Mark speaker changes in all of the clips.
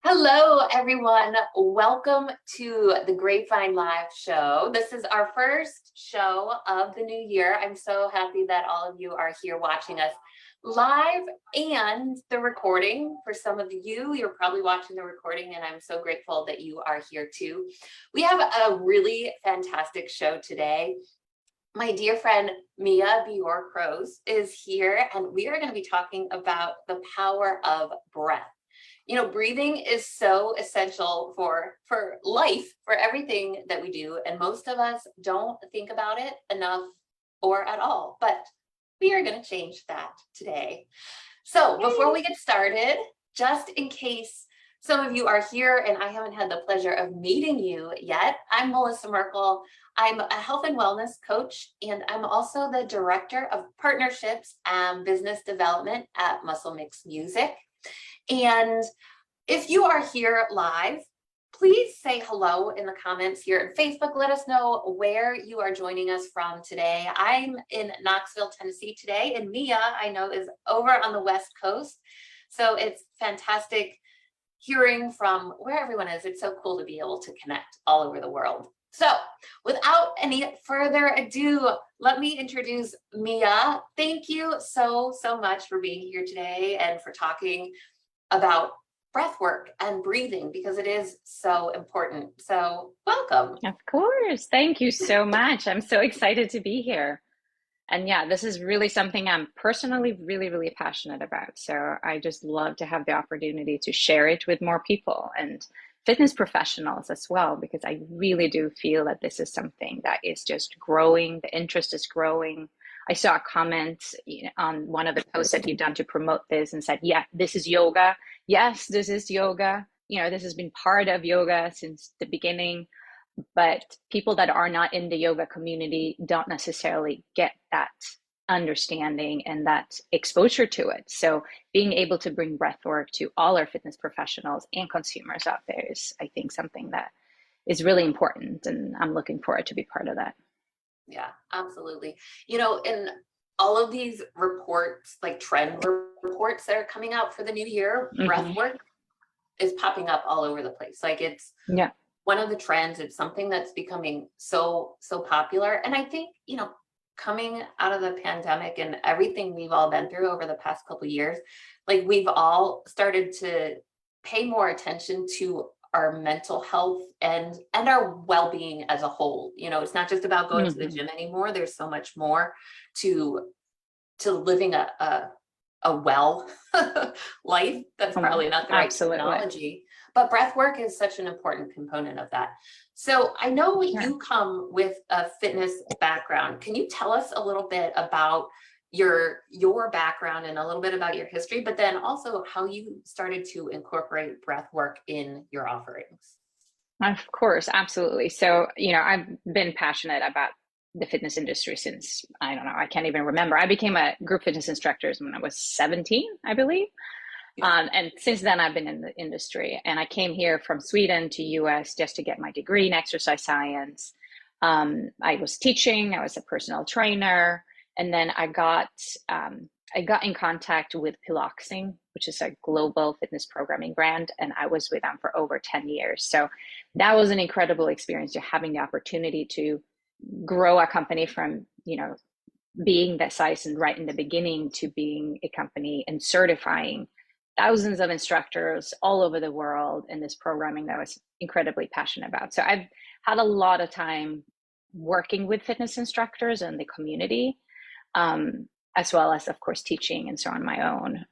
Speaker 1: Hello, everyone. Welcome to the Grapevine Live show. This is our first show of the new year. I'm so happy that all of you are here watching us live and the recording. For some of you, you're probably watching the recording, and I'm so grateful that you are here too. We have a really fantastic show today. My dear friend Mia Bjorkroos is here, and we are going to be talking about the power of breath. You know, breathing is so essential for life, for everything that we do. And most of us don't think about it enough or at all, but we are going to change that today. So before we get started, just in case some of you are here and I haven't had the pleasure of meeting you yet, I'm Melissa Merkle. I'm a health and wellness coach, and I'm also the director of partnerships and business development at Muscle Mix Music. And if you are here live, please say hello in the comments here at Facebook. Let us know where you are joining us from today. I'm in Knoxville, Tennessee today, and Mia, I know, is over on the West Coast. So it's fantastic hearing from where everyone is. It's so cool to be able to connect all over the world. So without any further ado, let me introduce Mia. Thank you so much for being here today and for talking about breath work and breathing, because it is so important. So welcome.
Speaker 2: Of course. Thank you so much. I'm so excited to be here. And yeah, this is really something I'm personally really passionate about. So I just love to have the opportunity to share it with more people and fitness professionals as well, because I really do feel that this is something that is just growing. The interest is growing. I saw a comment on one of the posts that you've done to promote this and said, yeah, this is yoga. Yes, this is yoga. You know, this has been part of yoga since the beginning, but people that are not in the yoga community don't necessarily get that understanding and that exposure to it. So being able to bring breath work to all our fitness professionals and consumers out there is, I think, something that is really important. And I'm looking forward to be part of that.
Speaker 1: Yeah, absolutely. You know, in all of these reports, like trend reports that are coming out for the new year, breath work is popping up all over the place. Like it's one of the trends. It's something that's becoming so popular. And I think, you know, coming out of the pandemic and everything we've all been through over the past couple of years, like we've all started to pay more attention to our mental health and our well-being as a whole. You know, it's not just about going to the gym anymore. There's so much more to living a well life. That's probably not the right terminology, but breath work is such an important component of that. So I know you come with a fitness background. Can you tell us a little bit about your background and a little bit about your history, but then also how you started to incorporate breath work in your offerings?
Speaker 2: Of course, absolutely. So, you know, I've been passionate about the fitness industry since, I don't know, I can't even remember. I became a group fitness instructor when I was 17, I believe. And since then I've been in the industry, and I came here from Sweden to US just to get my degree in exercise science. I was teaching, I was a personal trainer. And then I got in contact with 𝐓𝐡𝐞, which is a global fitness programming brand, and I was with them for over 10 years. So that was an incredible experience, to having the opportunity to grow a company from, you know, being that size and right in the beginning to being a company and certifying thousands of instructors all over the world in this programming that I was incredibly passionate about. So I've had a lot of time working with fitness instructors and the community, as well as, of course, teaching and so on my own.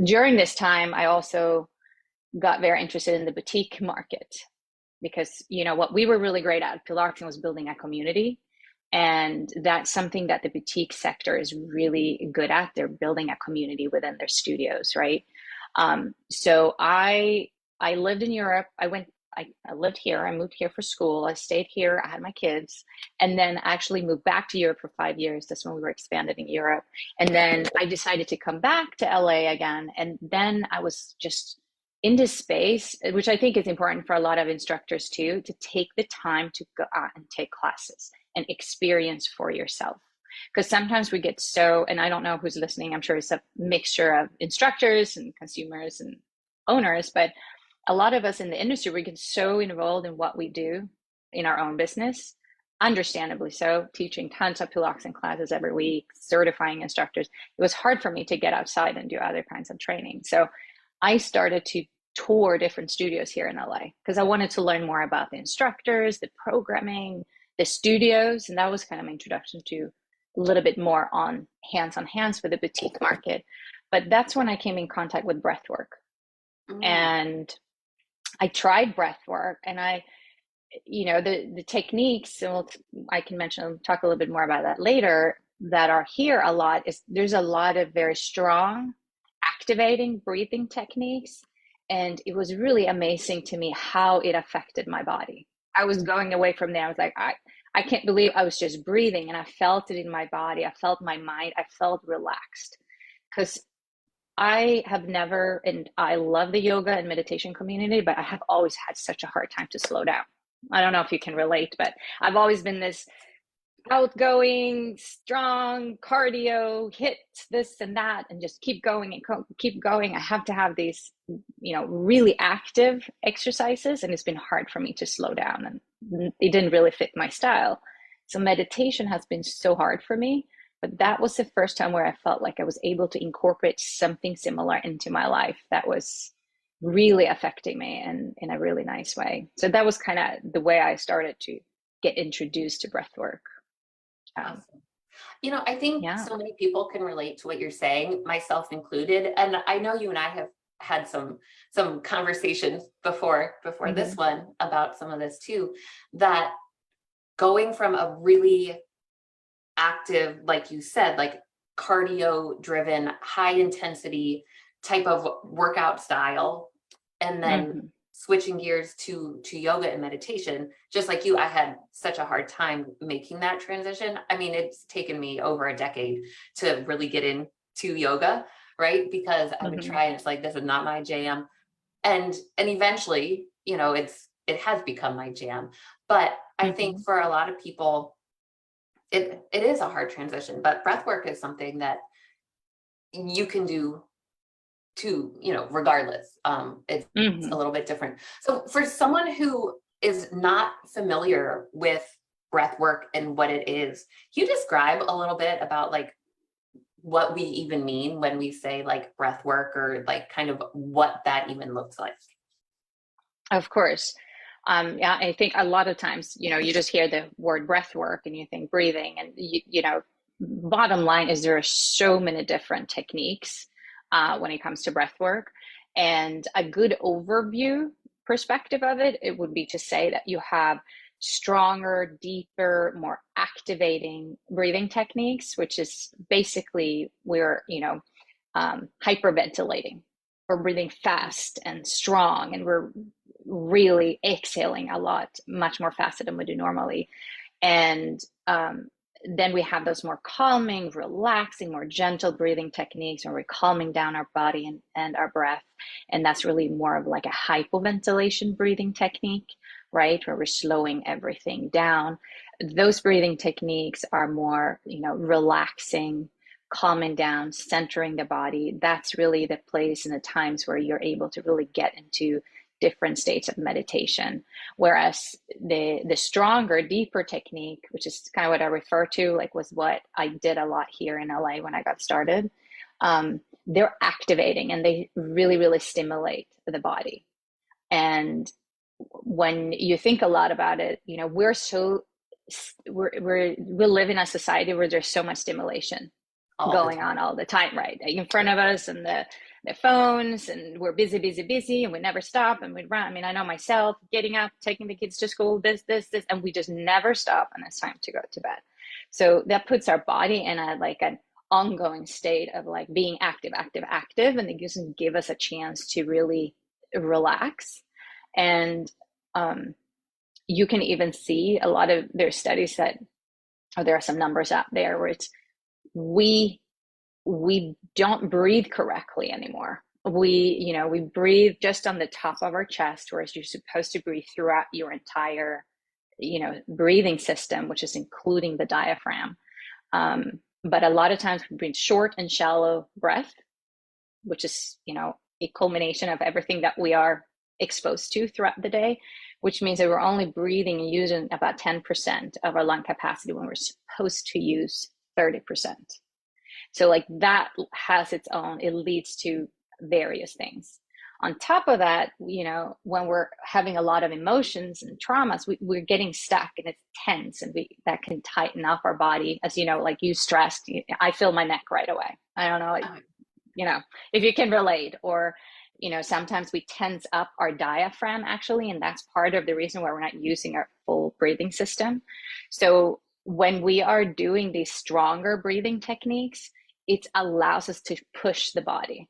Speaker 2: During this time, I also got very interested in the boutique market, because, you know, what we were really great at 𝐓𝐡𝐞 was building a community. And that's something that the boutique sector is really good at. They're building a community within their studios, right? So I lived in Europe. I lived here. I moved here for school. I stayed here. I had my kids, and then actually moved back to Europe for 5 years. That's when we were expanded in Europe. And then I decided to come back to LA again. And then I was just in this space, which I think is important for a lot of instructors too, to take the time to go out and take classes and experience for yourself. Because sometimes we get so, and I don't know who's listening, I'm sure it's a mixture of instructors and consumers and owners, but a lot of us in the industry, we get so involved in what we do in our own business, understandably so, teaching tons of Pilates classes every week, certifying instructors. It was hard for me to get outside and do other kinds of training. So I started to tour different studios here in LA because I wanted to learn more about the instructors, the programming, the studios. And that was kind of my introduction to a little bit more on hands with the boutique market. But that's when I came in contact with breath work. And I tried breath work, and the techniques, and I can talk a little bit more about that later, that are here a lot, is there's a lot of very strong activating breathing techniques. And it was really amazing to me how it affected my body. I was going away from there. I was like, I can't believe I was just breathing, and I felt it in my body. I felt my mind. I felt relaxed, because I have never, and I love the yoga and meditation community, but I have always had such a hard time to slow down. I don't know if you can relate, but I've always been this outgoing, strong, cardio, hit this and that, and just keep going and keep going. I have to have these, really active exercises, and it's been hard for me to slow down, and it didn't really fit my style. So meditation has been so hard for me, but that was the first time where I felt like I was able to incorporate something similar into my life that was really affecting me in a really nice way. So that was kind of the way I started to get introduced to breath work.
Speaker 1: Awesome. I think so many people can relate to what you're saying, myself included. And I know you and I have had some conversations before this one about some of this too, that going from a really active, like you said, like cardio driven, high intensity type of workout style, and then switching gears to yoga and meditation, just like you, I had such a hard time making that transition. I mean, it's taken me over a decade to really get into yoga, right? Because I would try, and it's like, this is not my jam. And eventually, it has become my jam. But I think for a lot of people, it is a hard transition, but breath work is something that you can do too, regardless. It's a little bit different. So for someone who is not familiar with breath work and what it is, can you describe a little bit about like what we even mean when we say like breath work, or like kind of what that even looks like?
Speaker 2: Of course. I think a lot of times, you just hear the word breath work and you think breathing, and bottom line is there are so many different techniques when it comes to breath work. And a good overview perspective of it would be to say that you have stronger, deeper, more activating breathing techniques, which is basically we're, hyperventilating. We're breathing fast and strong, and we're really exhaling a lot, much more faster than we do normally. And then we have those more calming, relaxing, more gentle breathing techniques where we're calming down our body and our breath. And that's really more of like a hypoventilation breathing technique, right? Where we're slowing everything down. Those breathing techniques are more, relaxing, calming down, centering the body. That's really the place and the times where you're able to really get into different states of meditation. Whereas the stronger, deeper technique, which is kind of what I refer to, like was what I did a lot here in LA when I got started, they're activating and they really, really stimulate the body. And when you think a lot about it, we live in a society where there's so much stimulation going on all the time, right? In front of us, and the phones, and we're busy, and we never stop, and we run. I mean, I know myself, getting up, taking the kids to school, this, and we just never stop, and it's time to go to bed. So that puts our body in an ongoing state of like being active, and it doesn't give us a chance to really relax. And you can even see a lot of their studies that, or there are some numbers out there where it's we don't breathe correctly anymore. We breathe just on the top of our chest, whereas you're supposed to breathe throughout your entire, breathing system, which is including the diaphragm. But a lot of times we breathe short and shallow breath, which is, a culmination of everything that we are exposed to throughout the day, which means that we're only breathing and using about 10% of our lung capacity when we're supposed to use 30%. So like that has its own, it leads to various things. On top of that, you know, when we're having a lot of emotions and traumas, we're getting stuck and it's tense, and that can tighten up our body. As you know, like you stressed, I feel my neck right away. I don't know, you know, if you can relate. Or, you know, sometimes we tense up our diaphragm actually, and that's part of the reason why we're not using our full breathing system. So when we are doing these stronger breathing techniques, it allows us to push the body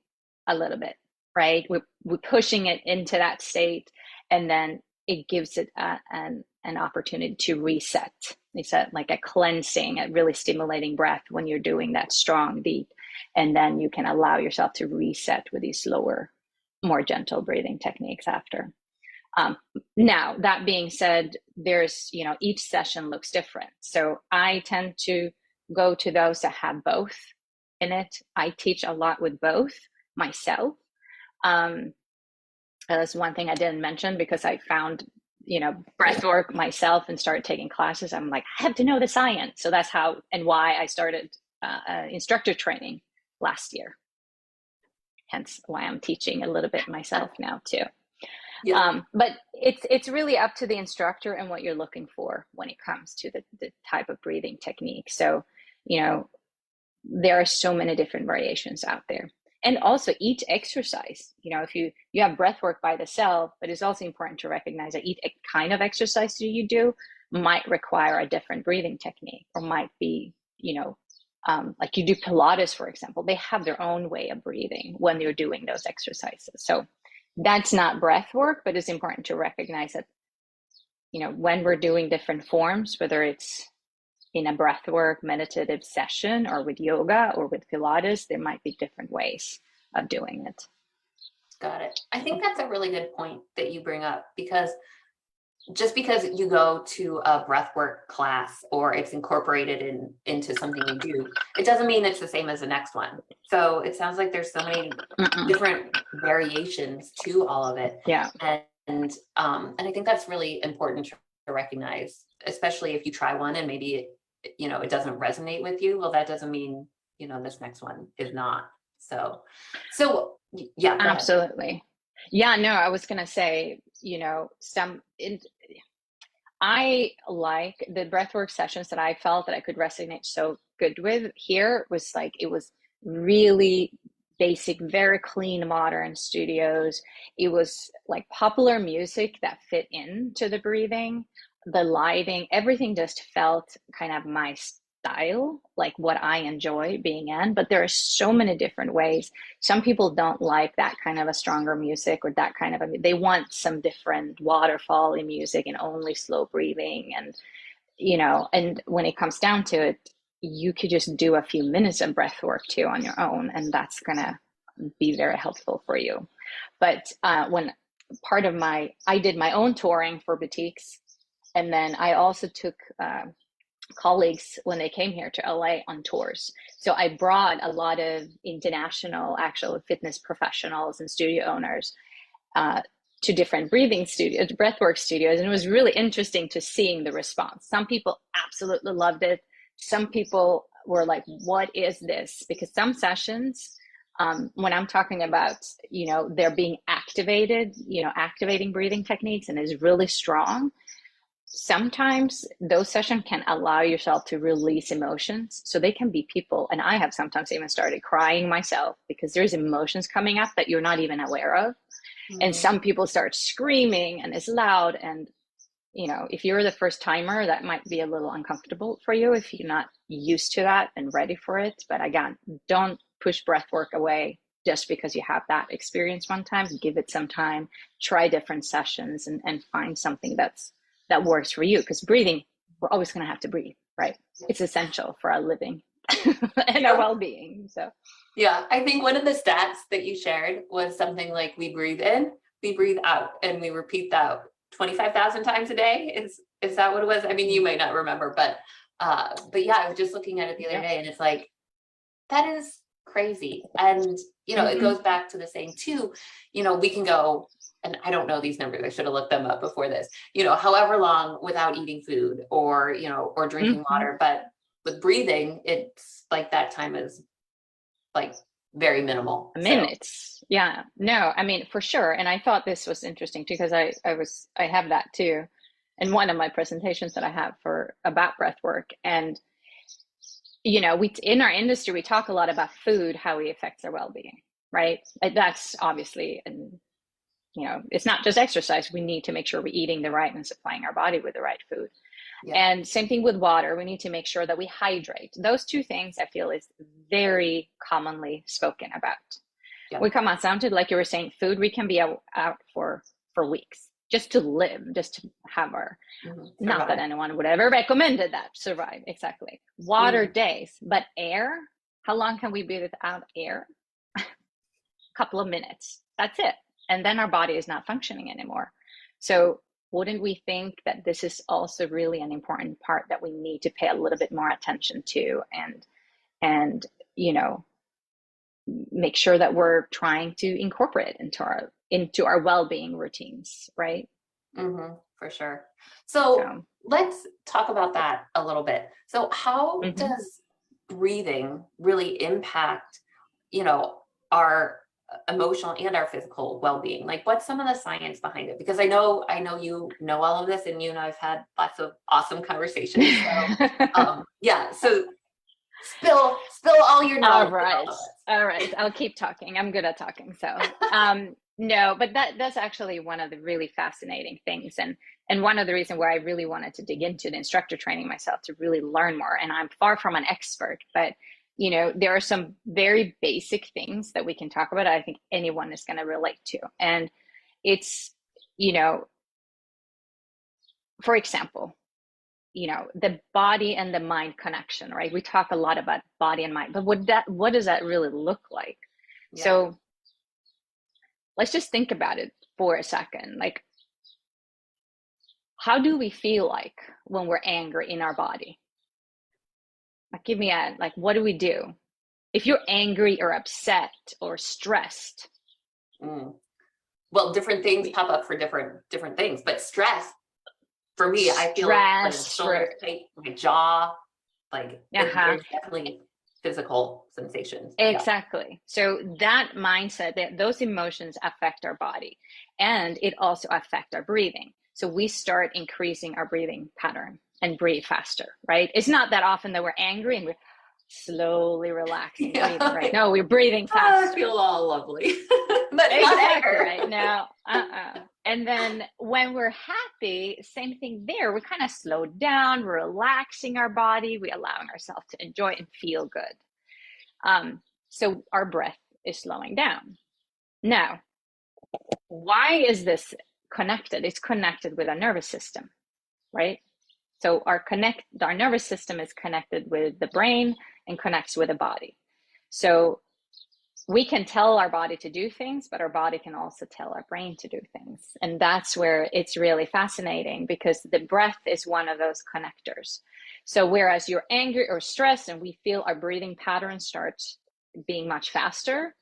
Speaker 2: a little bit, right? We're pushing it into that state, and then it gives it an opportunity to reset. It's like a cleansing, a really stimulating breath when you're doing that strong, deep, and then you can allow yourself to reset with these slower, more gentle breathing techniques after. Now, that being said, there's, you know, each session looks different. So I tend to go to those that have both in it. I teach a lot with both myself. That's one thing I didn't mention, because I found, you know, breath work myself and started taking classes. I'm like, I have to know the science. So that's how and why I started instructor training last year. Hence why I'm teaching a little bit myself now too. Yeah. But it's really up to the instructor and what you're looking for when it comes to the type of breathing technique. So, you know, there are so many different variations out there. And also each exercise, you know, if you have breath work by itself, but it's also important to recognize that each kind of exercise that you do might require a different breathing technique, or might be, you know, like you do Pilates, for example, they have their own way of breathing when they're doing those exercises. So that's not breath work, but it's important to recognize that, you know, when we're doing different forms, whether it's in a breathwork meditative session or with yoga or with Pilates, there might be different ways of doing it.
Speaker 1: Got it. I think that's a really good point that you bring up, because just because you go to a breathwork class or it's incorporated into something you do, it doesn't mean it's the same as the next one. So it sounds like there's so many different variations to all of it.
Speaker 2: Yeah.
Speaker 1: And I think that's really important to recognize, especially if you try one and maybe you know, it doesn't resonate with you. Well, that doesn't mean, you know, this next one is not. So yeah.
Speaker 2: Absolutely. Yeah, no, I was going to say, you know, I like the breathwork sessions that I felt that I could resonate so good with here was like, it was really basic, very clean, modern studios. It was like popular music that fit into the breathing, the lighting, everything just felt kind of my style, like what I enjoy being in. But there are so many different ways. Some people don't like that kind of a stronger music, or that kind of they want some different waterfall in music and only slow breathing. And, you know, and when it comes down to it, you could just do a few minutes of breath work too on your own, and that's gonna be very helpful for you. But when part of I did my own touring for boutiques, and then I also took colleagues when they came here to LA on tours. So I brought a lot of international actual fitness professionals and studio owners to different breathing studios, breathwork studios. And it was really interesting to seeing the response. Some people absolutely loved it. Some people were like, what is this? Because some sessions, when I'm talking about, you know, they're being activated, you know, activating breathing techniques and is really strong. Sometimes those sessions can allow yourself to release emotions. So they can be people, and I have sometimes even started crying myself because there's emotions coming up that you're not even aware of. And some people start screaming and it's loud. And, you know, if you're the first timer, that might be a little uncomfortable for you if you're not used to that and ready for it. But again, don't push breath work away just because you have that experience one time. Give it some time, try different sessions, and find something that works for you, because breathing, we're always going to have to breathe, right? It's essential for our living and our well-being. So
Speaker 1: yeah, I think one of the stats that you shared was something like we breathe in, we breathe out, and we repeat that 25,000 times a day. Is that what it was? I mean, you might not remember, but yeah, I was just looking at it the other day, and it's like, that is crazy. And, you know, it goes back to the saying too, you know, we can go and I don't know these numbers, I should have looked them up before this, you know, however long without eating food or, you know, or drinking water. But with breathing, it's like that time is like very minimal.
Speaker 2: Minutes. Yeah, no, I mean, for sure. And I thought this was interesting too, because I have that too in one of my presentations that I have for about breath work. And, you know, in our industry, we talk a lot about food, how it affects our well-being, right? That's obviously, and, you know, it's not just exercise. We need to make sure we're eating the right and supplying our body with the right food. Yeah. And same thing with water. We need to make sure that we hydrate. Those two things I feel is very commonly spoken about. Yeah. We come on sounded like you were saying, food, we can be out for weeks just to live, just to have our, not that anyone would ever recommended that, survive, exactly. Water days, but air, how long can we be without air? A couple of minutes, that's it. And then our body is not functioning anymore. So wouldn't we think that this is also really an important part that we need to pay a little bit more attention to, and you know, make sure that we're trying to incorporate into our well-being routines, right?
Speaker 1: For sure. So let's talk about that a little bit. So how does breathing really impact, you know, our emotional and our physical well-being? Like, what's some of the science behind it? Because I know you know all of this, and you and I've had lots of awesome conversations. So yeah, so spill all your knowledge.
Speaker 2: All right, I'll keep talking. I'm good at talking. So no, but that's actually one of the really fascinating things, and one of the reasons why I really wanted to dig into the instructor training myself, to really learn more. And I'm far from an expert, but you know, there are some very basic things that we can talk about. I think anyone is going to relate to. And it's, you know, for example, you know, the body and the mind connection, right? We talk a lot about body and mind, but what does that really look like? Yeah. So let's just think about it for a second. Like, how do we feel like when we're angry in our body? Like, what do we do? If you're angry or upset or stressed.
Speaker 1: Well, different things pop up for different things, but stress, for me, I feel like shoulder tight, my jaw, like there's definitely physical sensations.
Speaker 2: Exactly. Yeah. So that mindset, those emotions affect our body, and it also affects our breathing. So we start increasing our breathing pattern and breathe faster, right? It's not that often that we're angry and we're slowly relaxing, breathing, right? No, we're breathing faster.
Speaker 1: I feel all lovely. But
Speaker 2: exactly, right? No, And then when we're happy, same thing there. We kind of slow down, we're relaxing our body, we're allowing ourselves to enjoy and feel good. So our breath is slowing down. Now, why is this connected? It's connected with our nervous system, right? So our nervous system is connected with the brain and connects with the body. So we can tell our body to do things, but our body can also tell our brain to do things. And that's where it's really fascinating, because the breath is one of those connectors. So whereas you're angry or stressed and we feel our breathing pattern starts being much faster,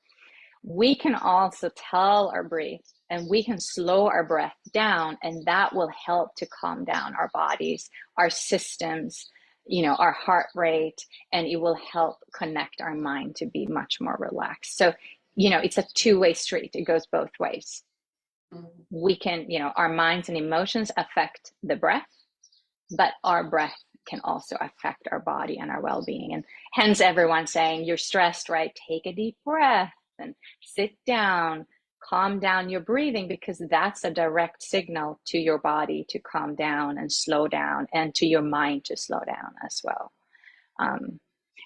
Speaker 2: we can also tell our breath, and we can slow our breath down, and that will help to calm down our bodies, our systems, you know, our heart rate, and it will help connect our mind to be much more relaxed. So, you know, it's a two-way street. It goes both ways. We can, you know, our minds and emotions affect the breath, but our breath can also affect our body and our well-being. And hence everyone saying, you're stressed, right? Take a deep breath and sit down, calm down your breathing, because that's a direct signal to your body to calm down and slow down, and to your mind to slow down as well.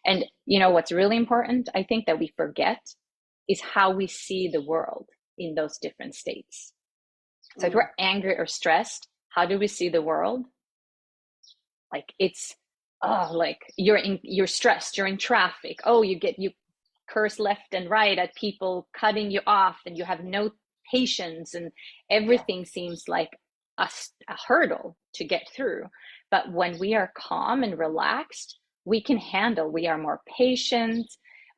Speaker 2: And you know what's really important, I think, that we forget, is how we see the world in those different states. So if we're angry or stressed, how do we see the world? Like, it's like you're stressed, you're in traffic, you curse left and right at people cutting you off, and you have no patience, and everything seems like a hurdle to get through. But when we are calm and relaxed, we are more patient,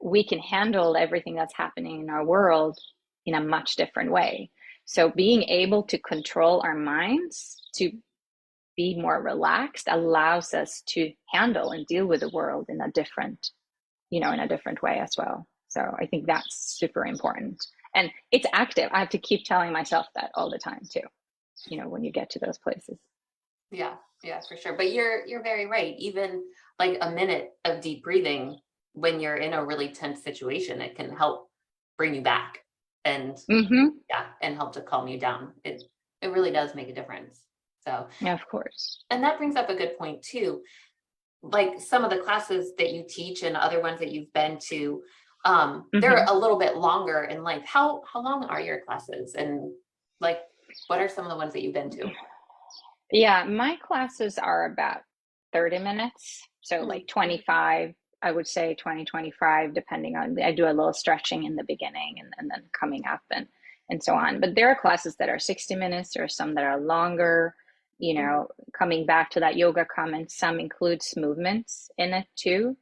Speaker 2: we can handle everything that's happening in our world in a much different way. So being able to control our minds to be more relaxed allows us to handle and deal with the world in a different, in a different way as well. So I think that's super important. And it's active. I have to keep telling myself that all the time too, when you get to those places.
Speaker 1: Yeah, for sure. But you're very right. Even like a minute of deep breathing when you're in a really tense situation, it can help bring you back and and help to calm you down. It really does make a difference. So
Speaker 2: yeah, of course.
Speaker 1: And that brings up a good point too. Like some of the classes that you teach and other ones that you've been to, they're a little bit longer in length. How long are your classes? And like, what are some of the ones that you've been to?
Speaker 2: Yeah, my classes are about 30 minutes. So like 25, I would say 20, 25, depending on, I do a little stretching in the beginning and then coming up and so on. But there are classes that are 60 minutes. There are some that are longer, coming back to that yoga comment, some includes movements in it too.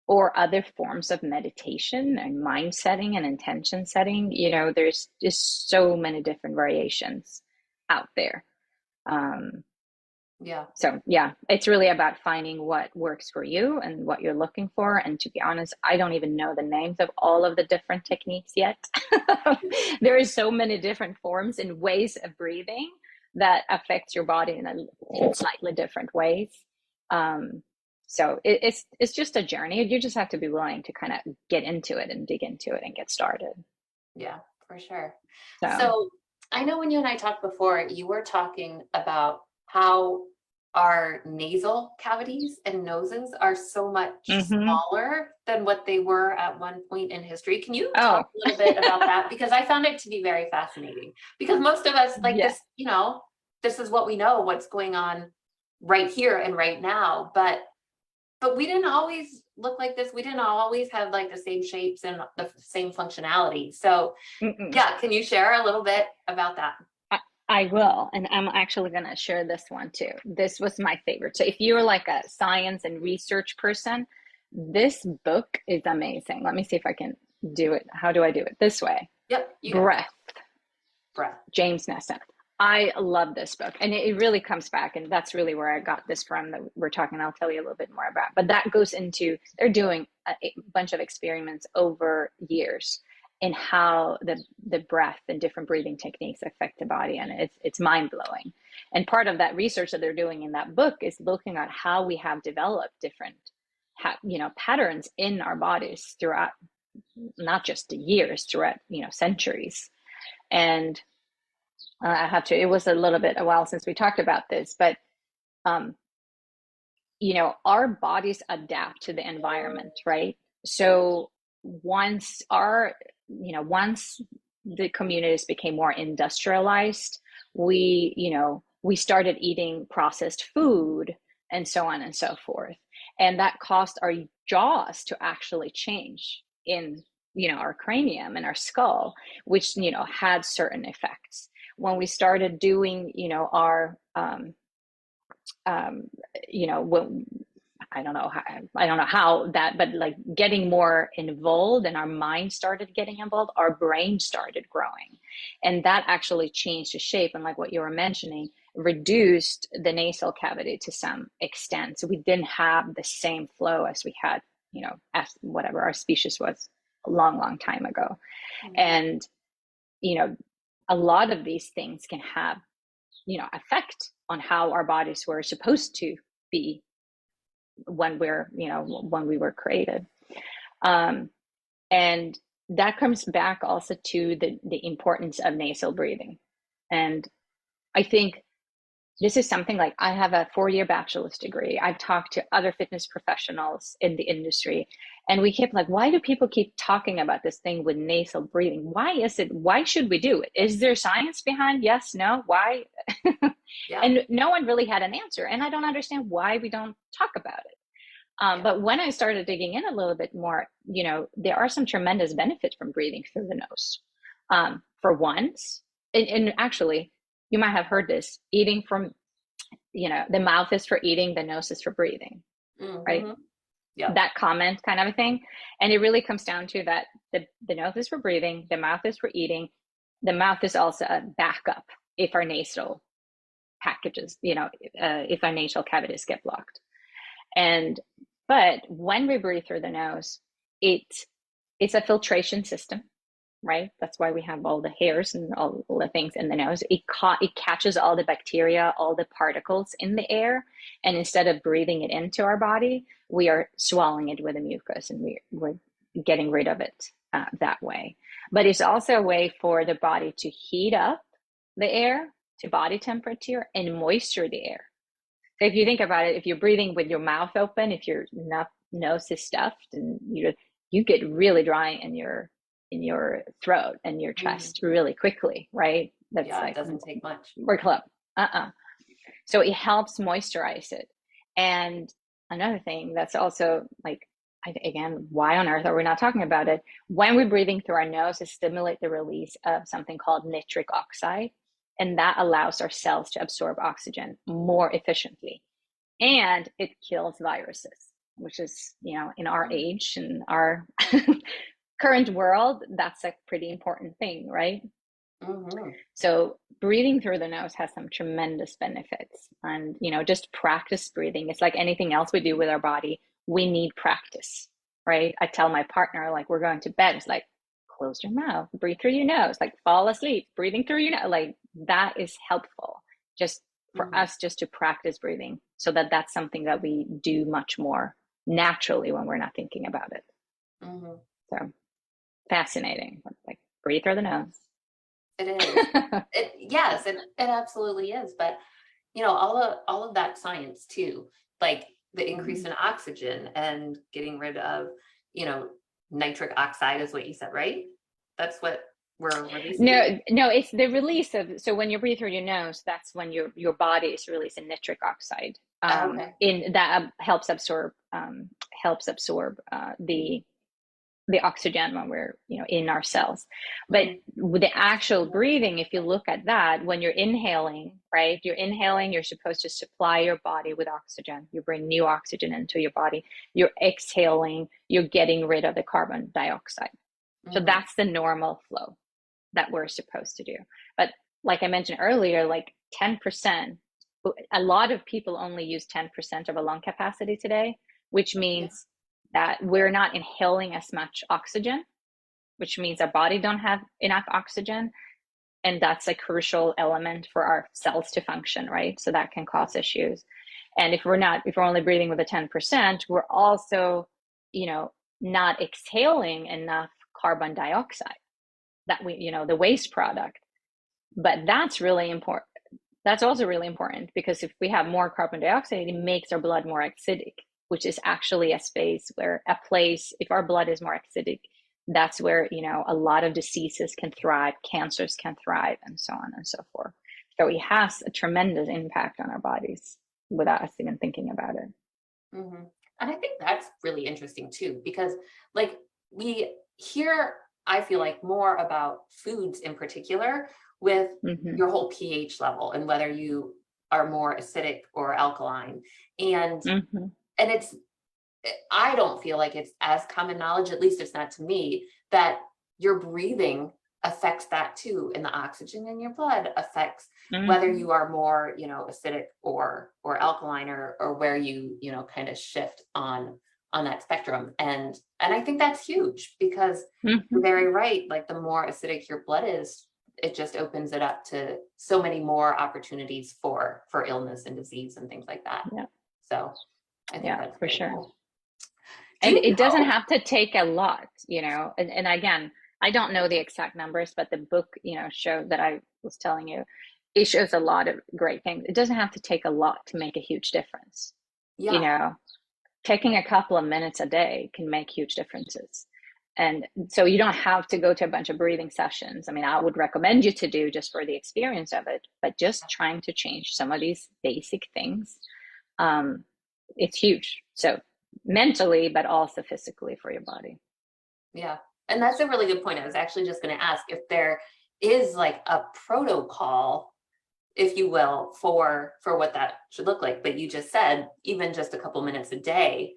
Speaker 2: Or other forms of meditation and mind setting and intention setting. There's just so many different variations out there. So yeah, it's really about finding what works for you and what you're looking for. And to be honest, I don't even know the names of all of the different techniques yet. There is so many different forms and ways of breathing that affects your body in slightly different ways. So it's just a journey. You just have to be willing to kind of get into it and dig into it and get started.
Speaker 1: Yeah, for sure.
Speaker 2: So
Speaker 1: So I know when you and I talked before, you were talking about how our nasal cavities and noses are so much smaller than what they were at one point in history. Can you talk a little bit about that? Because I found it to be very fascinating. Because most of us like this, this is what we know, what's going on right here and right now. But we didn't always look like this. We didn't always have like the same shapes and the same functionality. So yeah, can you share a little bit about that?
Speaker 2: I will. And I'm actually going to share this one too. This was my favorite. So if you're like a science and research person, this book is amazing. Let me see if I can do it. How do I do it? This way.
Speaker 1: Yep.
Speaker 2: Breath. James Nesson. I love this book. And it really comes back. And that's really where I got this from that we're talking. I'll tell you a little bit more about. But that goes into, they're doing a bunch of experiments over years in how the breath and different breathing techniques affect the body. And it's mind-blowing. And part of that research that they're doing in that book is looking at how we have developed different patterns in our bodies throughout, not just the years, throughout centuries. And I have to, it was a while since we talked about this, but our bodies adapt to the environment, right? So once the communities became more industrialized, we started eating processed food and so on and so forth. And that caused our jaws to actually change in, our cranium and our skull, which, had certain effects. When we started doing, our, I don't know how that, but like getting more involved and our mind started getting involved, our brain started growing. And that actually changed the shape. And like what you were mentioning, reduced the nasal cavity to some extent. So we didn't have the same flow as we had, as whatever our species was a long, long time ago. And, a lot of these things can have, effect on how our bodies were supposed to be when we were created. And that comes back also to the importance of nasal breathing. And I think this is something like, I have a 4-year bachelor's degree. I've talked to other fitness professionals in the industry, and we keep like, why do people keep talking about this thing with nasal breathing? Why should we do it? Is there science behind? Yes, no, why? And no one really had an answer. And I don't understand why we don't talk about it. But when I started digging in a little bit more, there are some tremendous benefits from breathing through the nose. For once, and actually, you might have heard this, eating from, the mouth is for eating, the nose is for breathing, right? Yeah. That comment kind of a thing. And it really comes down to that the nose is for breathing, the mouth is for eating. the mouth is also a backup if our nasal packages, if our nasal cavities get blocked. But when we breathe through the nose, it's a filtration system, right? That's why we have all the hairs and all the things in the nose. It catches all the bacteria, all the particles in the air, and instead of breathing it into our body, we are swallowing it with a mucus, and we're getting rid of it that way. But it's also a way for the body to heat up the air to body temperature and moisture the air. So if you think about it, if you're breathing with your mouth open, if your nose is stuffed, and you get really dry in your throat and your chest really quickly, right? That's
Speaker 1: it doesn't take much.
Speaker 2: We're club. So it helps moisturize it. And another thing that's also like, again, why on earth are we not talking about it? When we're breathing through our nose, it stimulates the release of something called nitric oxide. And that allows our cells to absorb oxygen more efficiently. And it kills viruses, which is, in our age and our current world, that's a pretty important thing, right? Mm-hmm. So breathing through the nose has some tremendous benefits. And, just practice breathing. It's like anything else we do with our body. We need practice, right? I tell my partner, like, we're going to bed. It's like, close your mouth, breathe through your nose, like fall asleep, breathing through your nose. Like, that is helpful just for us just to practice breathing, so that's something that we do much more naturally when we're not thinking about it. So fascinating. Like, breathe through the nose.
Speaker 1: It is. Yes, it absolutely is. But all of that science too, like the increase in oxygen and getting rid of nitric oxide is what you said, right? That's what we're releasing.
Speaker 2: No, it's the release of. So when you breathe through your nose, that's when your body is releasing nitric oxide. In that helps absorb the oxygen when we're in our cells. But with the actual breathing, if you look at that, when you're inhaling, right, you're supposed to supply your body with oxygen. You bring new oxygen into your body. You're exhaling, you're getting rid of the carbon dioxide. So that's the normal flow that we're supposed to do. But like I mentioned earlier, like 10%, a lot of people only use 10% of a lung capacity today, which means that we're not inhaling as much oxygen, which means our body don't have enough oxygen. And that's a crucial element for our cells to function, right? So that can cause issues. And if we're only breathing with a 10%, we're also, not exhaling enough carbon dioxide that the waste product. But that's really important. That's also really important, because if we have more carbon dioxide, it makes our blood more acidic, which is actually a place, if our blood is more acidic, that's where, a lot of diseases can thrive, cancers can thrive, and so on and so forth. So it has a tremendous impact on our bodies without us even thinking about it.
Speaker 1: And I think that's really interesting too, because like we hear, I feel like, more about foods in particular with your whole pH level and whether you are more acidic or alkaline. And I don't feel like it's as common knowledge, at least it's not to me, that your breathing affects that too. And the oxygen in your blood affects whether you are more, acidic or alkaline, or where you, kind of shift on that spectrum. And I think that's huge, because you're very right. Like, the more acidic your blood is, it just opens it up to so many more opportunities for illness and disease and things like that. So I think that's
Speaker 2: for sure.
Speaker 1: Cool.
Speaker 2: And it doesn't have to take a lot, and again, I don't know the exact numbers, but the book, show that I was telling you, it shows a lot of great things. It doesn't have to take a lot to make a huge difference. Taking a couple of minutes a day can make huge differences. And so you don't have to go to a bunch of breathing sessions. I mean, I would recommend you to do just for the experience of it, but just trying to change some of these basic things, it's huge. So mentally, but also physically for your body.
Speaker 1: Yeah. And that's a really good point. I was actually just going to ask if there is like a protocol, if you will, for what that should look like. But you just said, even just a couple minutes a day,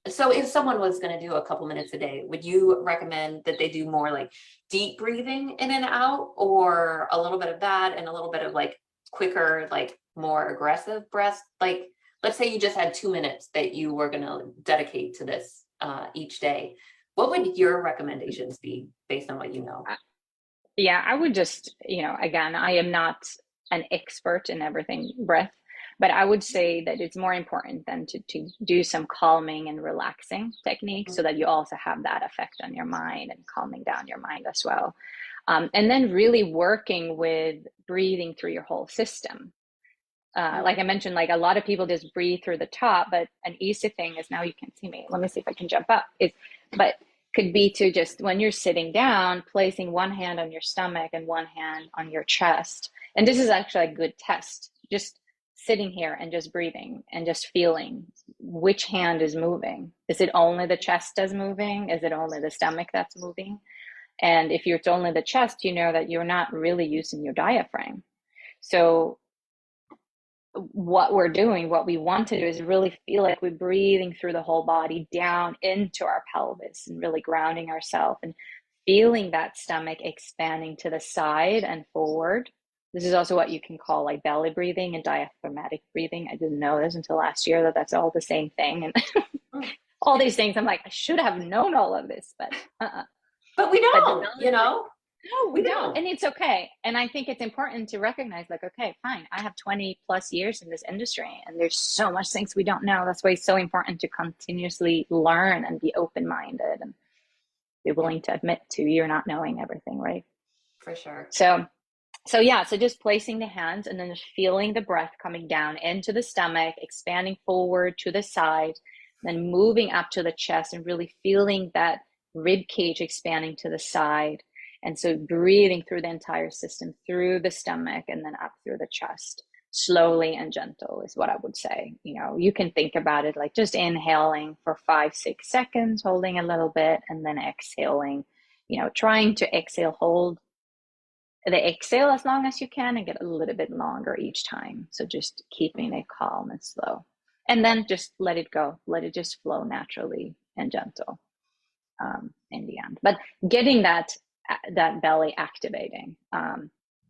Speaker 1: So if someone was going to do a couple minutes a day, would you recommend that they do more like deep breathing in and out, or a little bit of that and a little bit of like quicker, like more aggressive breaths? Like, let's say you just had 2 minutes that you were going to dedicate to this each day. What would your recommendations be based on what you know?
Speaker 2: Yeah, I would just, again, I am not an expert in everything breath, but I would say that it's more important than to do some calming and relaxing techniques so that you also have that effect on your mind and calming down your mind as well. And then really working with breathing through your whole system. Like I mentioned, like a lot of people just breathe through the top, but an easy thing is, now you can see me. Let me see if I can jump up. But could be to just, when you're sitting down, placing one hand on your stomach and one hand on your chest. And this is actually a good test. Just sitting here and just breathing and just feeling which hand is moving. Is it only the chest that's moving? Is it only the stomach that's moving? And if it's only the chest, you know that you're not really using your diaphragm. So what we're doing, what we want to do is really feel like we're breathing through the whole body down into our pelvis and really grounding ourselves and feeling that stomach expanding to the side and forward. This is also what you can call like belly breathing and diaphragmatic breathing. I didn't know this until last year that that's all the same thing. And all these things, I'm like, I should have known all of this, but
Speaker 1: But we don't, No,
Speaker 2: we don't. And it's okay. And I think it's important to recognize, like, okay, fine. I have 20 plus years in this industry and there's so much things we don't know. That's why it's so important to continuously learn and be open-minded and be willing to admit to you're not knowing everything, right?
Speaker 1: For sure.
Speaker 2: So yeah, so just placing the hands and then just feeling the breath coming down into the stomach, expanding forward to the side, then moving up to the chest and really feeling that rib cage expanding to the side. And so breathing through the entire system, through the stomach and then up through the chest, slowly and gentle is what I would say. You can think about it like just inhaling for 5-6 seconds, holding a little bit, and then exhaling, trying to exhale, hold the exhale as long as you can and get a little bit longer each time. So just keeping it calm and slow, and then just let it go, let it just flow naturally and gentle in the end. But getting that belly activating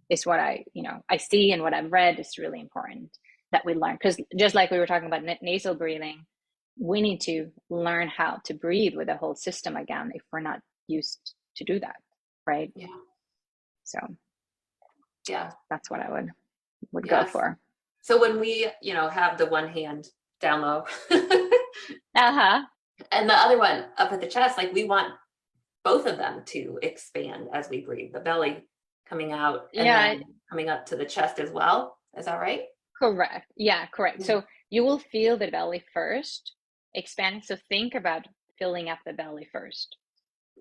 Speaker 2: is what I see, and what I've read is really important that we learn, because just like we were talking about nasal breathing, we need to learn how to breathe with the whole system again if we're not used to do that, right?
Speaker 1: Yeah.
Speaker 2: So
Speaker 1: yeah,
Speaker 2: that's what I would go for.
Speaker 1: So when we have the one hand down low and the other one up at the chest, like we want both of them to expand as we breathe, the belly coming out and then coming up to the chest as well. Is that right?
Speaker 2: Correct. Yeah, correct. Mm-hmm. So you will feel the belly first expanding. So think about filling up the belly first.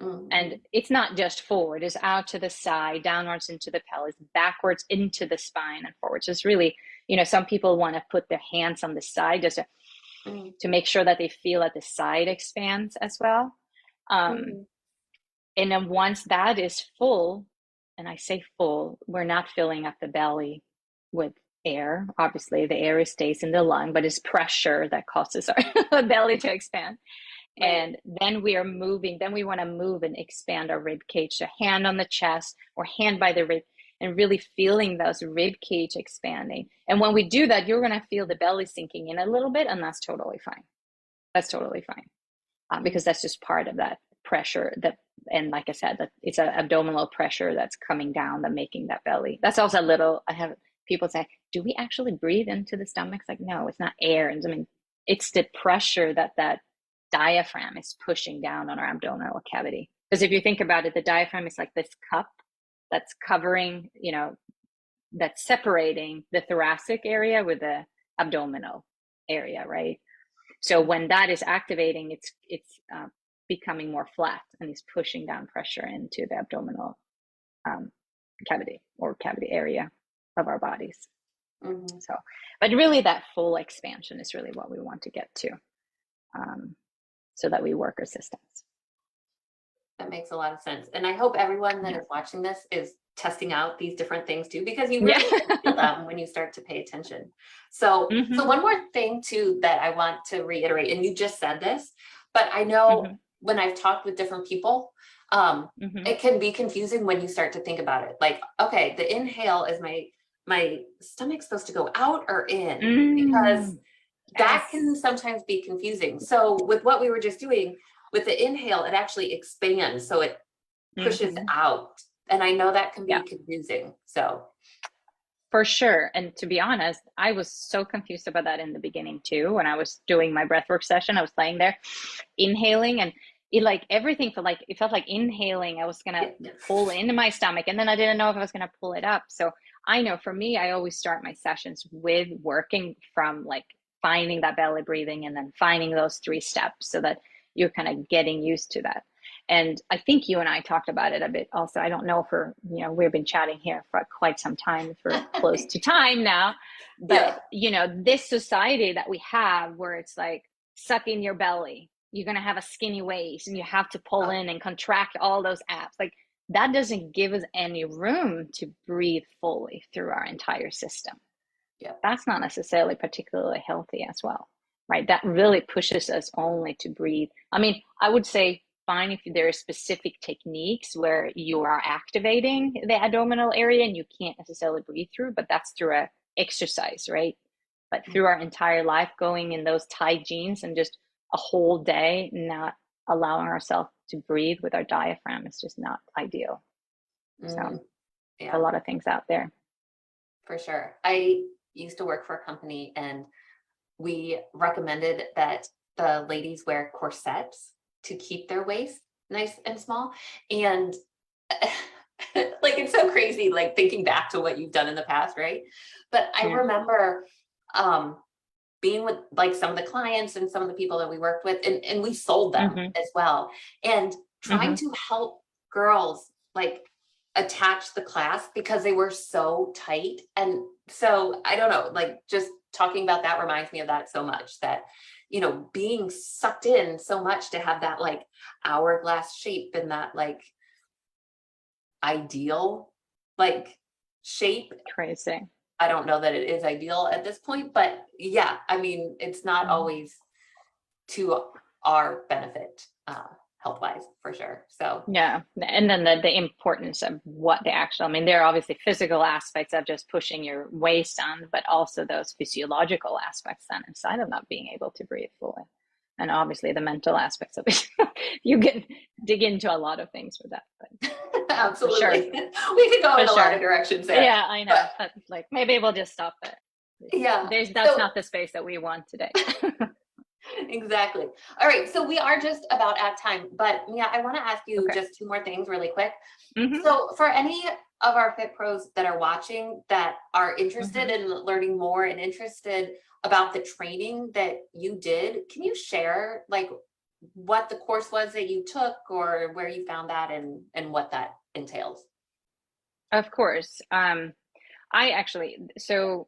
Speaker 2: Mm-hmm. And it's not just forward, it's out to the side, downwards into the pelvis, backwards into the spine and forwards. So it's really, some people want to put their hands on the side just to make sure that they feel that the side expands as well. And then once that is full, and I say full, we're not filling up the belly with air. Obviously, the air stays in the lung, but it's pressure that causes our belly to expand. Right. And then we are moving, then we want to move and expand our rib cage. So hand on the chest or hand by the rib, and really feeling those rib cage expanding. And when we do that, you're going to feel the belly sinking in a little bit, and that's totally fine. That's totally fine. Because that's just part of that pressure and like I said, that it's an abdominal pressure that's coming down, that making that belly. That's also a little, I have people say, do we actually breathe into the stomach? It's like, no, it's not air. And it's the pressure that diaphragm is pushing down on our abdominal cavity. Because if you think about it, the diaphragm is like this cup that's covering, that's separating the thoracic area with the abdominal area, right? So when that is activating, it's becoming more flat and is pushing down pressure into the abdominal cavity or cavity area of our bodies. Mm-hmm. So, but really that full expansion is really what we want to get to, so that we work our systems.
Speaker 1: That makes a lot of sense. And I hope everyone that is watching this is testing out these different things too, because you really feel them when you start to pay attention. So, so one more thing too that I want to reiterate, and you just said this, But I know
Speaker 2: Mhm.
Speaker 1: when I've talked with different people,
Speaker 2: Mhm.
Speaker 1: it can be confusing when you start to think about it. Like, okay, the inhale is my stomach's supposed to go out or in, because
Speaker 2: Mm,
Speaker 1: that
Speaker 2: yes.
Speaker 1: can sometimes be confusing. So with what we were just doing, with the inhale, it actually expands, so it pushes
Speaker 2: Mhm.
Speaker 1: out. And I know that can
Speaker 2: Yeah,
Speaker 1: be confusing. So
Speaker 2: for sure. And to be honest, I was so confused about that in the beginning too. When I was doing my breathwork session, I was laying there, inhaling, and it like everything felt like, it felt like inhaling, I was gonna
Speaker 1: yeah.
Speaker 2: pull into my stomach, and then I didn't know if I was gonna pull it up. So I know for me, I always start my sessions with working from like finding that belly breathing and then finding those 3 steps so that you're kind of getting used to that. And I think you and I talked about it a bit also. I don't know for, we've been chatting here for quite some time, for close to time now. But,
Speaker 1: Yeah.
Speaker 2: this society that we have where it's like, suck in your belly, you're going to have a skinny waist and you have to pull
Speaker 1: Oh,
Speaker 2: in and contract all those abs. Like, that doesn't give us any room to breathe fully through our entire system.
Speaker 1: yeah.
Speaker 2: That's not necessarily particularly healthy as well, right? That really pushes us only to breathe. I mean, I would say fine if there are specific techniques where you are activating the abdominal area and you can't necessarily breathe through, but that's through a exercise, right? But through our entire life, going in those tight jeans and just a whole day not allowing ourselves to breathe with our diaphragm is just not ideal.
Speaker 1: Mm,
Speaker 2: So a
Speaker 1: yeah,
Speaker 2: lot of things out there.
Speaker 1: for sure. I used to work for a company, and we recommended that the ladies wear corsets to keep their waist nice and small. And like, it's so crazy, like thinking back to what you've done in the past, right? But I
Speaker 2: Yeah.
Speaker 1: remember um being with like some of the clients and some of the people that we worked with, and we sold them
Speaker 2: Mm-hmm.
Speaker 1: as well, and trying
Speaker 2: Mm-hmm.
Speaker 1: to help girls like attach the clasp because they were so tight. And so I don't know, like just talking about that reminds me of that so much, that being sucked in so much to have that like hourglass shape and that like ideal like shape.
Speaker 2: Crazy.
Speaker 1: I don't know that it is ideal at this point, but yeah, I mean, it's not
Speaker 2: Mhm.
Speaker 1: always to our benefit, health wise, for sure. So
Speaker 2: Yeah, and then the importance of what the actual, I mean, there are obviously physical aspects of just pushing your waist on, but also those physiological aspects then inside of not being able to breathe fully. And obviously the mental aspects of it. You can dig into a lot of things with that, but yeah, for sure,
Speaker 1: absolutely, we could go
Speaker 2: for
Speaker 1: in a lot of
Speaker 2: sure.
Speaker 1: directions there,
Speaker 2: Yeah, I know,
Speaker 1: but
Speaker 2: but like maybe we'll just stop it.
Speaker 1: yeah.
Speaker 2: That's
Speaker 1: So
Speaker 2: not the space that we want today.
Speaker 1: exactly. All right. So we are just about at time, but Mia, I want to ask you
Speaker 2: Okay.
Speaker 1: just two more things really quick.
Speaker 2: Mm-hmm.
Speaker 1: So for any of our Fit Pros that are watching that are interested
Speaker 2: Mm-hmm.
Speaker 1: in learning more and interested about the training that you did, can you share like what the course was that you took, or where you found that, and what that entails?
Speaker 2: Of course. I actually, so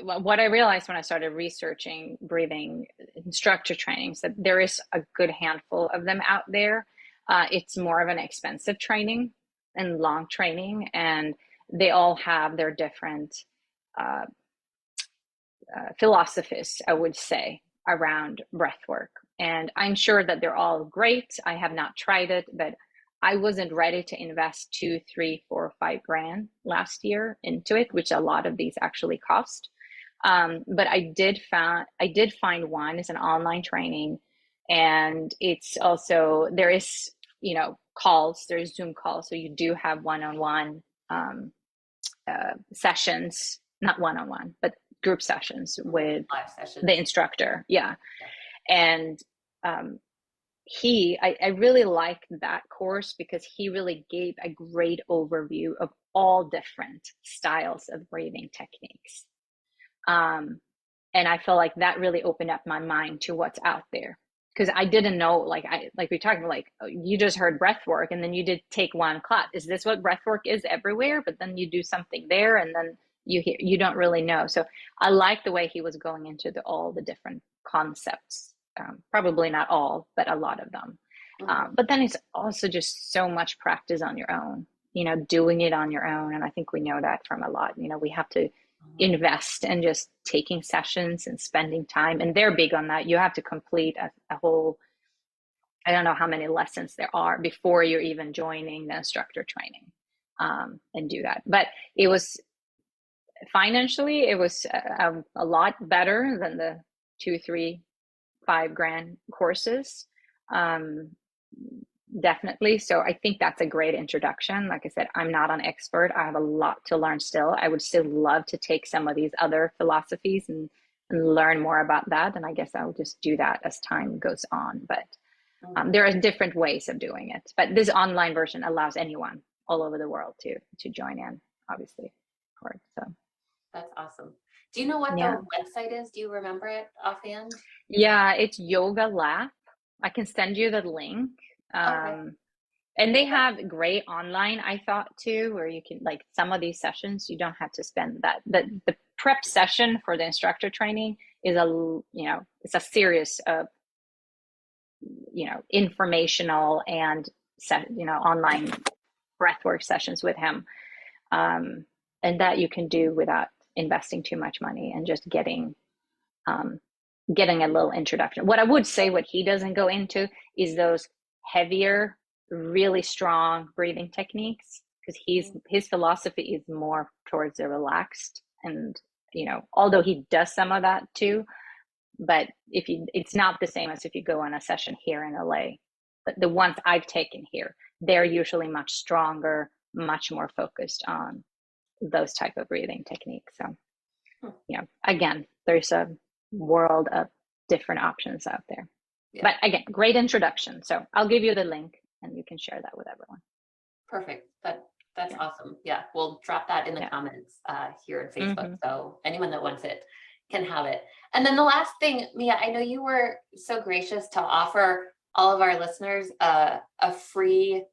Speaker 2: what I realized when I started researching breathing instructor trainings, that there is a good handful of them out there. It's more of an expensive training and long training, and they all have their different uh, philosophies, I would say, around breath work. And I'm sure that they're all great. I have not tried it, but I wasn't ready to invest 2, 3, 4, 5 grand last year into it, which a lot of these actually cost. But I did find one is an online training, and it's also there is calls, there's Zoom calls, so you do have one-on-one um, sessions, not one-on-one, but group sessions with
Speaker 1: Live
Speaker 2: the
Speaker 1: sessions.
Speaker 2: instructor. Yeah,
Speaker 1: Yeah.
Speaker 2: and um, I really liked that course because he really gave a great overview of all different styles of breathing techniques. Um, and I felt like that really opened up my mind to what's out there, because I didn't know, like we talked about, like, oh, you just heard breath work and then you did take one class. Is this what breath work is everywhere? But then you do something there and then you don't really know. So I like the way he was going into all the different concepts. Probably not all, but a lot of them.
Speaker 1: Mhm.
Speaker 2: But then it's also just so much practice on your own, doing it on your own. And I think we know that from a lot. We have to
Speaker 1: Mhm.
Speaker 2: invest in just taking sessions and spending time, and they're big on that. You have to complete a whole I don't know how many lessons there are before you're even joining the instructor training, and do that. But it was financially, it was a lot better than the 2, 3, 5 grand courses. Definitely. So I think that's a great introduction. Like I said, I'm not an expert. I have a lot to learn still. I would still love to take some of these other philosophies and learn more about that. And I guess I'll just do that as time goes on. But there are different ways of doing it. But this online version allows anyone all over the world to join in, obviously. Of course. So
Speaker 1: that's awesome. Do you know what the website is? Do you remember it offhand?
Speaker 2: Yeah, it's Yoga Lab. I can send you the link.
Speaker 1: Okay.
Speaker 2: And they have great online, I thought too, where you can, like, some of these sessions, you don't have to spend that. The prep session for the instructor training is it's a series of, informational and online breathwork sessions with him. And that you can do without investing too much money and just getting a little introduction. What I would say, what he doesn't go into is those heavier, really strong breathing techniques, because his philosophy is more towards the relaxed, and although he does some of that too, but it's not the same as if you go on a session here in LA. But the ones I've taken here, they're usually much stronger, much more focused on those type of breathing techniques. So again, there's a world of different options out there. But again, great introduction. So I'll give you the link and you can share that with everyone.
Speaker 1: Perfect. That's awesome. Yeah, we'll drop that in the comments here on Facebook. So anyone that wants it can have it. And then the last thing, Mia, I know you were so gracious to offer all of our listeners a free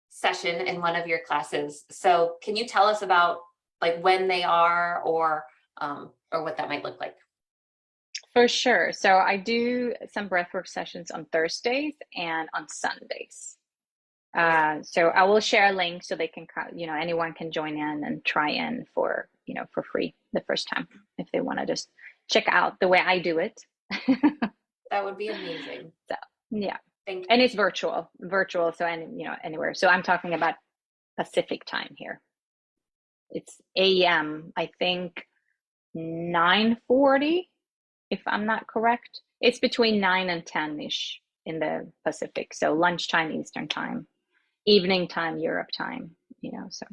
Speaker 1: session in one of your classes. So can you tell us about like when they are, or what that might look like?
Speaker 2: For sure. So I do some breathwork sessions on Thursdays and on Sundays. So I will share a link so they can, anyone can join in and try in for free the first time if they want to just check out the way I do it.
Speaker 1: That would be amazing.
Speaker 2: So yeah.
Speaker 1: Thank you.
Speaker 2: And it's virtual. So anywhere. So I'm talking about Pacific time here. It's AM, I think 9:40. If I'm not correct, it's between 9 and 10-ish in the Pacific. So lunchtime Eastern time, evening time Europe time, so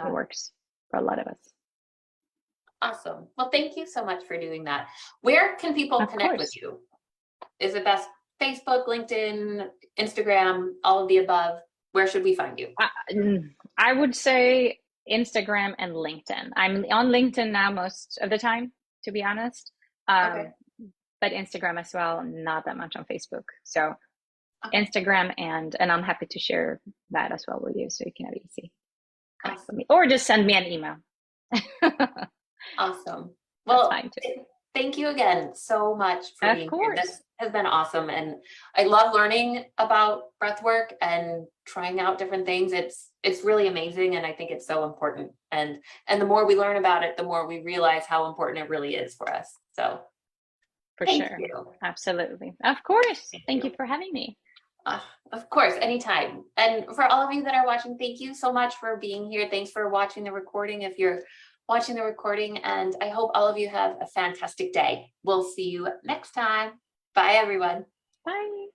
Speaker 2: it works for a lot of us.
Speaker 1: Awesome. Well, thank you so much for doing that. Where can people connect with you? Is it best Facebook, LinkedIn, Instagram, all of the above? Where should we find you?
Speaker 2: I would say Instagram and LinkedIn. I'm on LinkedIn now most of the time, to be honest. But Instagram as well, not that much on Facebook. So Instagram, and I'm happy to share that as well with you, so you can have it easy.
Speaker 1: Awesome.
Speaker 2: Or just send me an email.
Speaker 1: Awesome. Well,
Speaker 2: fine too.
Speaker 1: Thank you again so much for being here. This has been awesome, and I love learning about breathwork and trying out different things. It's really amazing, and I think it's so important. And the more we learn about it, the more we realize how important it really is for us. So
Speaker 2: for sure. Absolutely. Of course. Thank you for having me.
Speaker 1: Of course, anytime. And for all of you that are watching, thank you so much for being here. Thanks for watching the recording if you're watching the recording, and I hope all of you have a fantastic day. We'll see you next time. Bye, everyone.
Speaker 2: Bye.